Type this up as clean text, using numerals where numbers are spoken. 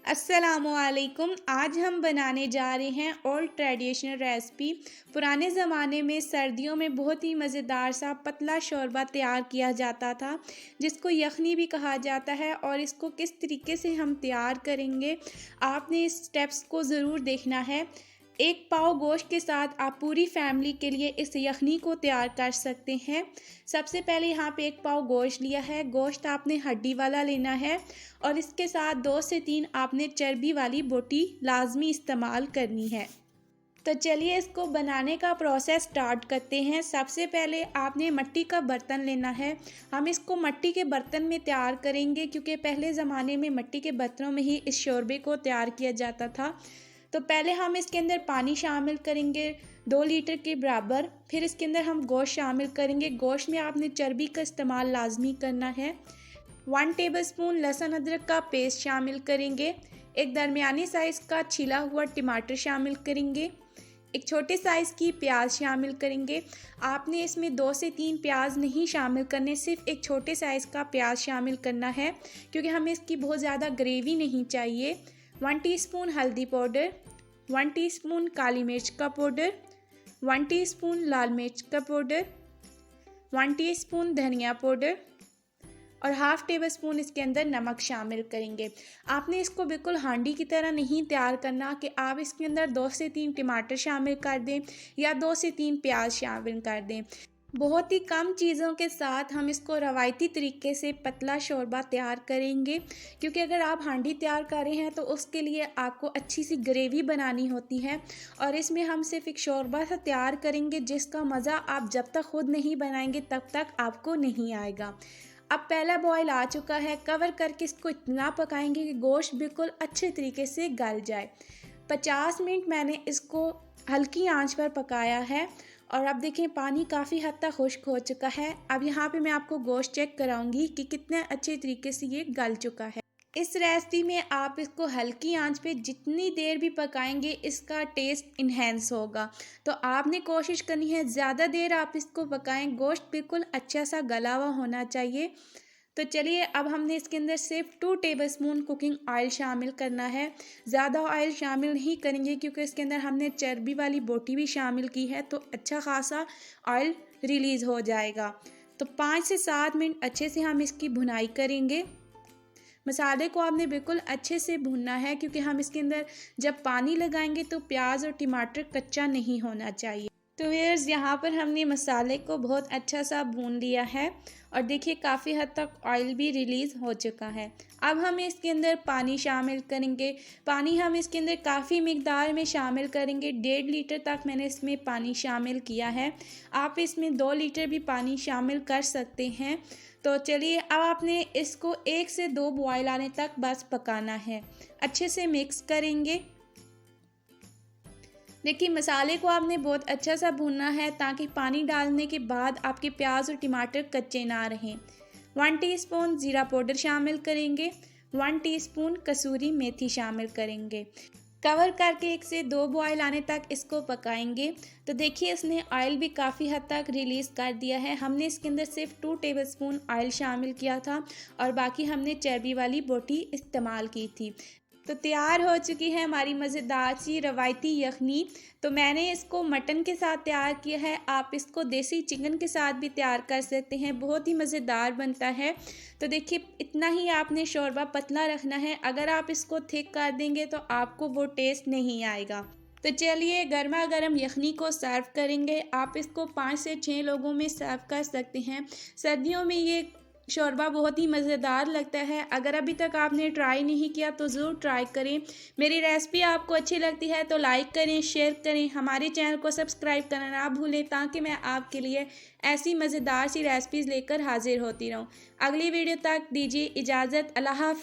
अस्सलामुअलैकुम। आज हम बनाने जा रहे हैं ओल्ड ट्रेडिशनल रेसिपी। पुराने ज़माने में सर्दियों में बहुत ही मज़ेदार सा पतला शोरबा तैयार किया जाता था, जिसको यखनी भी कहा जाता है। और इसको किस तरीके से हम तैयार करेंगे, आपने इस स्टेप्स को ज़रूर देखना है। एक पाव गोश्त के साथ आप पूरी फैमिली के लिए इस यखनी को तैयार कर सकते हैं। सबसे पहले यहाँ पे एक पाव गोश्त लिया है। गोश्त आपने हड्डी वाला लेना है और इसके साथ 2 से 3 आपने चर्बी वाली बोटी लाजमी इस्तेमाल करनी है। तो चलिए इसको बनाने का प्रोसेस स्टार्ट करते हैं। सबसे पहले आपने मिट्टी का बर्तन लेना है। हम इसको मिट्टी के बर्तन में तैयार करेंगे, क्योंकि पहले ज़माने में मिट्टी के बर्तनों में ही इस शोरबे को तैयार किया जाता था। तो पहले हम इसके अंदर पानी शामिल करेंगे 2 लीटर के बराबर। फिर इसके अंदर हम गोश्त शामिल करेंगे। गोश्त में आपने चर्बी का इस्तेमाल लाजमी करना है। 1 टेबलस्पून लहसुन अदरक का पेस्ट शामिल करेंगे। एक दरमियानी साइज़ का छिला हुआ टमाटर शामिल करेंगे। एक छोटे साइज़ की प्याज शामिल करेंगे। आपने इसमें 2 से 3 प्याज नहीं शामिल करने, सिर्फ एक छोटे साइज़ का प्याज शामिल करना है, क्योंकि हमें इसकी बहुत ज़्यादा ग्रेवी नहीं चाहिए। 1 टीस्पून हल्दी पाउडर, 1 टीस्पून काली मिर्च का पाउडर, 1 टीस्पून लाल मिर्च का पाउडर, 1 टीस्पून धनिया पाउडर और हाफ़ टेबल स्पून इसके अंदर नमक शामिल करेंगे। आपने इसको बिल्कुल हांडी की तरह नहीं तैयार करना कि आप इसके अंदर 2 से 3 टमाटर शामिल कर दें या 2 से 3 प्याज शामिल कर दें। बहुत ही कम चीज़ों के साथ हम इसको रवायती तरीके से पतला शोरबा तैयार करेंगे, क्योंकि अगर आप हांडी तैयार कर रहे हैं तो उसके लिए आपको अच्छी सी ग्रेवी बनानी होती है। और इसमें हम सिर्फ एक शोरबा सा तैयार करेंगे, जिसका मज़ा आप जब तक खुद नहीं बनाएंगे तब तक आपको नहीं आएगा। अब पहला बॉयल आ चुका है। कवर करके इसको इतना पकाएंगे कि गोश्त बिल्कुल अच्छे तरीके से गल जाए। 50 मिनट मैंने इसको हल्की आंच पर पकाया है और अब देखें पानी काफ़ी हद तक खुश्क हो चुका है। अब यहाँ पे मैं आपको गोश्त चेक कराऊंगी कि कितने अच्छे तरीके से ये गल चुका है। इस रेसिपी में आप इसको हल्की आंच पे जितनी देर भी पकाएंगे इसका टेस्ट इन्हेंस होगा। तो आपने कोशिश करनी है ज़्यादा देर आप इसको पकाएं। गोश्त बिल्कुल अच्छा सा गला हुआ होना चाहिए। तो चलिए अब हमने इसके अंदर सिर्फ 2 टेबलस्पून कुकिंग ऑयल शामिल करना है। ज़्यादा ऑयल शामिल नहीं करेंगे, क्योंकि इसके अंदर हमने चर्बी वाली बोटी भी शामिल की है, तो अच्छा खासा ऑयल रिलीज़ हो जाएगा। तो 5 से 7 मिनट अच्छे से हम इसकी भुनाई करेंगे। मसाले को आपने बिल्कुल अच्छे से भूनना है, क्योंकि हम इसके अंदर जब पानी लगाएंगे तो प्याज और टमाटर कच्चा नहीं होना चाहिए। तो व्यूअर्स यहाँ पर हमने मसाले को बहुत अच्छा सा भून लिया है और देखिए काफ़ी हद तक ऑयल भी रिलीज़ हो चुका है। अब हम इसके अंदर पानी शामिल करेंगे। पानी हम इसके अंदर काफ़ी मिकदार में शामिल करेंगे। 1.5 लीटर तक मैंने इसमें पानी शामिल किया है। आप इसमें 2 लीटर भी पानी शामिल कर सकते हैं। तो चलिए अब आपने इसको 1 से 2 बॉयल आने तक बस पकाना है। अच्छे से मिक्स करेंगे। देखिए मसाले को आपने बहुत अच्छा सा भूनना है, ताकि पानी डालने के बाद आपके प्याज और टमाटर कच्चे ना रहें। 1 टीस्पून ज़ीरा पाउडर शामिल करेंगे। 1 टीस्पून कसूरी मेथी शामिल करेंगे। कवर करके 1 से 2 बॉयल आने तक इसको पकाएंगे। तो देखिए इसने ऑयल भी काफ़ी हद तक रिलीज़ कर दिया है। हमने इसके अंदर सिर्फ 2 टेबलस्पून ऑयल शामिल किया था और बाकी हमने चर्बी वाली बोटी इस्तेमाल की थी। तो तैयार हो चुकी है हमारी मज़ेदार सी रवायती यखनी। तो मैंने इसको मटन के साथ तैयार किया है। आप इसको देसी चिकन के साथ भी तैयार कर सकते हैं, बहुत ही मज़ेदार बनता है। तो देखिए इतना ही आपने शोरबा पतला रखना है। अगर आप इसको थिक कर देंगे तो आपको वो टेस्ट नहीं आएगा। तो चलिए गर्मा गर्म यखनी को सर्व करेंगे। आप इसको 5 से 6 लोगों में सर्व कर सकते हैं। सर्दियों में ये शोरबा बहुत ही मज़ेदार लगता है। अगर अभी तक आपने ट्राई नहीं किया तो ज़रूर ट्राई करें। मेरी रेसिपी आपको अच्छी लगती है तो लाइक करें, शेयर करें। हमारे चैनल को सब्सक्राइब करना ना भूलें, ताकि मैं आपके लिए ऐसी मज़ेदार सी रेसिपीज़ लेकर हाजिर होती रहूं। अगली वीडियो तक दीजिए इजाज़त। अल्लाह हाफ़िज़।